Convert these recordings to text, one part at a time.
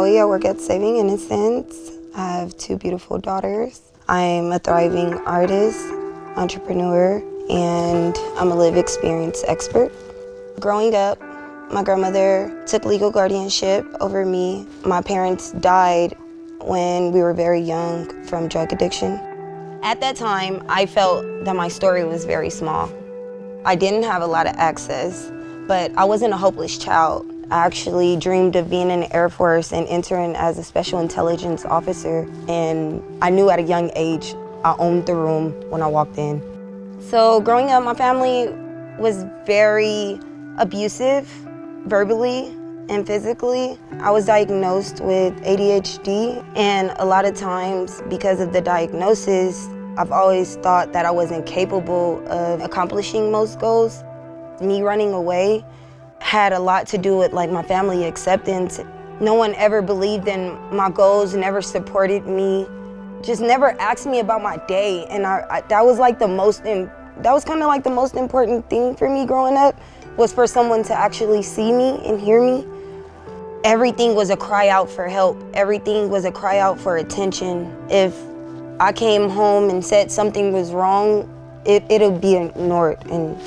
Maui. I work at Saving Innocence. I have 2 beautiful daughters. I'm a thriving artist, entrepreneur, and I'm a lived experience expert. Growing up, my grandmother took legal guardianship over me. My parents died when we were very young from drug addiction. At that time, I felt that my story was very small. I didn't have a lot of access, but I wasn't a hopeless child. I actually dreamed of being in the Air Force and entering as a special intelligence officer, and I knew at a young age I owned the room when I walked in. So growing up, my family was very abusive, verbally and physically. I was diagnosed with ADHD, and a lot of times because of the diagnosis, I've always thought that I wasn't capable of accomplishing most goals. Me running away had a lot to do with my family acceptance. No one ever believed in my goals, never supported me, just never asked me about my day. And that was kind of like the most important thing for me growing up, was for someone to actually see me and hear me. Everything was a cry out for help. Everything was a cry out for attention. If I came home and said something was wrong, it'll be ignored, and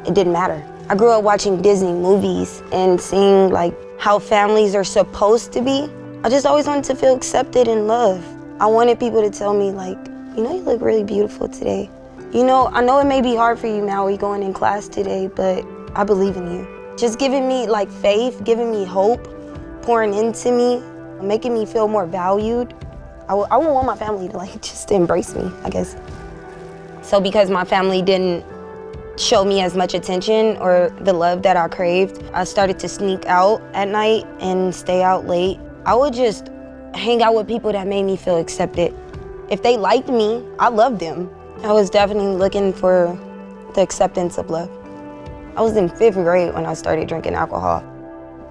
it didn't matter. I grew up watching Disney movies and seeing how families are supposed to be. I just always wanted to feel accepted and loved. I wanted people to tell me you look really beautiful today. I know it may be hard for you, Maui, going in class today, but I believe in you. Just giving me faith, giving me hope, pouring into me, making me feel more valued. I would want my family to just embrace me, I guess. So because my family didn't show me as much attention or the love that I craved, I started to sneak out at night and stay out late. I would just hang out with people that made me feel accepted. If they liked me, I loved them. I was definitely looking for the acceptance of love. I was in 5th grade when I started drinking alcohol.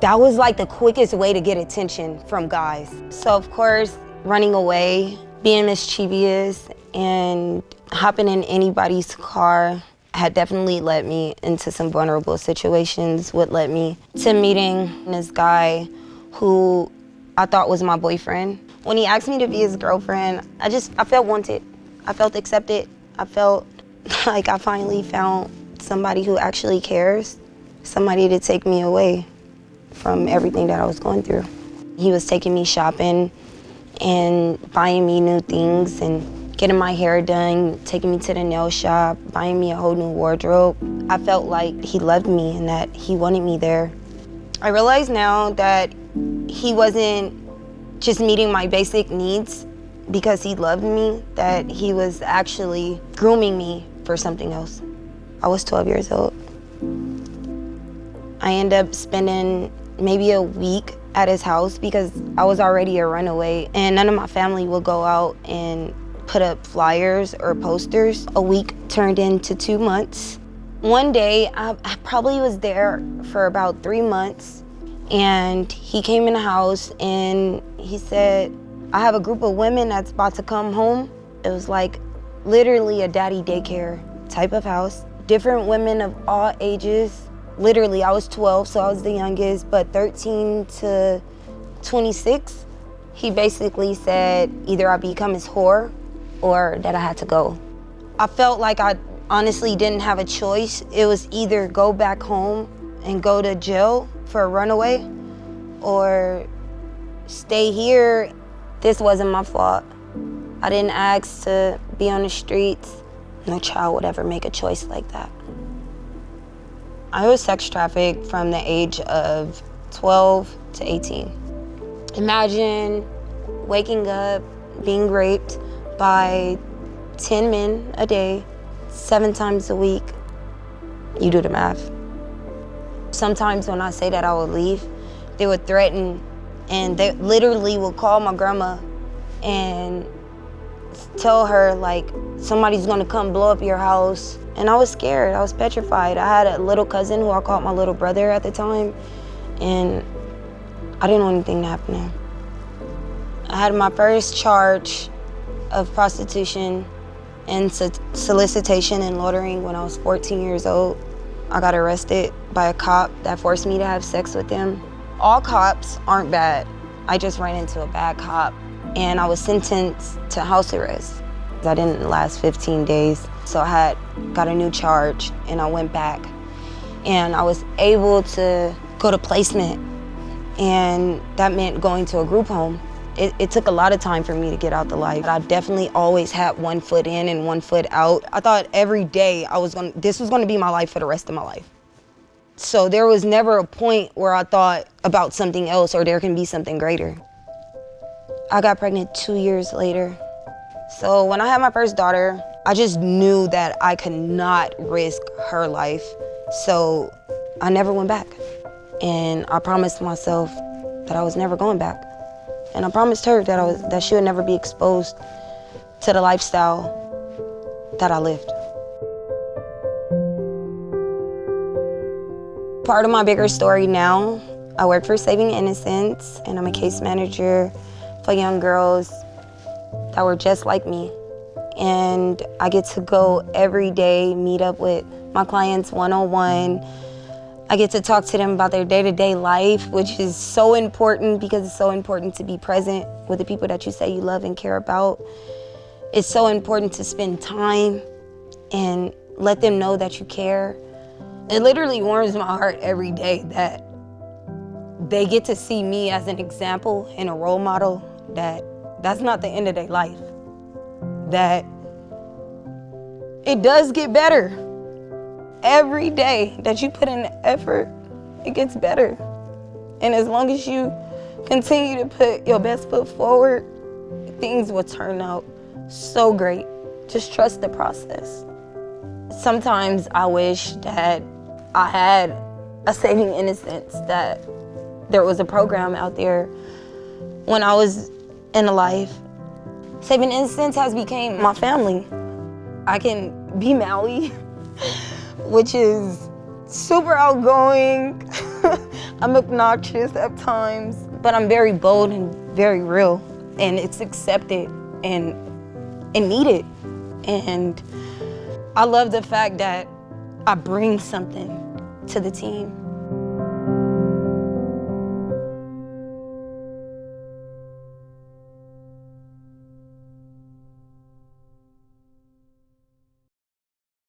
That was the quickest way to get attention from guys. So of course, running away, being mischievous, and hopping in anybody's car had definitely led me into some vulnerable situations, would led me to meeting this guy who I thought was my boyfriend. When he asked me to be his girlfriend, I felt wanted. I felt accepted. I felt like I finally found somebody who actually cares, somebody to take me away from everything that I was going through. He was taking me shopping and buying me new things and getting my hair done, taking me to the nail shop, buying me a whole new wardrobe. I felt like he loved me and that he wanted me there. I realize now that he wasn't just meeting my basic needs because he loved me, that he was actually grooming me for something else. I was 12 years old. I ended up spending maybe a week at his house because I was already a runaway, and none of my family would go out and put up flyers or posters. A week turned into 2 months. One day, I probably was there for about 3 months, and he came in the house and he said, I have a group of women that's about to come home. It was literally a daddy daycare type of house. Different women of all ages. Literally, I was 12, so I was the youngest, but 13 to 26. He basically said either I become his whore or that I had to go. I felt like I honestly didn't have a choice. It was either go back home and go to jail for a runaway or stay here. This wasn't my fault. I didn't ask to be on the streets. No child would ever make a choice like that. I was sex trafficked from the age of 12 to 18. Imagine waking up, being raped by 10 men a day, 7 times a week. You do the math. Sometimes when I say that I would leave, they would threaten, and they literally would call my grandma and tell her somebody's gonna come blow up your house. And I was scared, I was petrified. I had a little cousin who I called my little brother at the time, and I didn't want anything to happen to him. I had my first charge of prostitution and solicitation and loitering when I was 14 years old. I got arrested by a cop that forced me to have sex with him. All cops aren't bad. I just ran into a bad cop and I was sentenced to house arrest. I didn't last 15 days, so I got a new charge and I went back. And I was able to go to placement, and that meant going to a group home. It took a lot of time for me to get out the life. I definitely always had one foot in and one foot out. I thought every day this was gonna be my life for the rest of my life. So there was never a point where I thought about something else or there can be something greater. I got pregnant 2 years later. So when I had my first daughter, I just knew that I could not risk her life. So I never went back. And I promised myself that I was never going back. And I promised her that she would never be exposed to the lifestyle that I lived. Part of my bigger story now, I work for Saving Innocence, and I'm a case manager for young girls that were just like me. And I get to go every day, meet up with my clients one-on-one. I get to talk to them about their day-to-day life, which is so important because it's so important to be present with the people that you say you love and care about. It's so important to spend time and let them know that you care. It literally warms my heart every day that they get to see me as an example and a role model, that's not the end of their life. That it does get better. Every day that you put in the effort, it gets better. And as long as you continue to put your best foot forward, things will turn out so great. Just trust the process. Sometimes I wish that I had a Saving Innocence, that there was a program out there when I was in a life. Saving Innocence has become my family. I can be Maui, which is super outgoing. I'm obnoxious at times, but I'm very bold and very real, and it's accepted and needed. And I love the fact that I bring something to the team.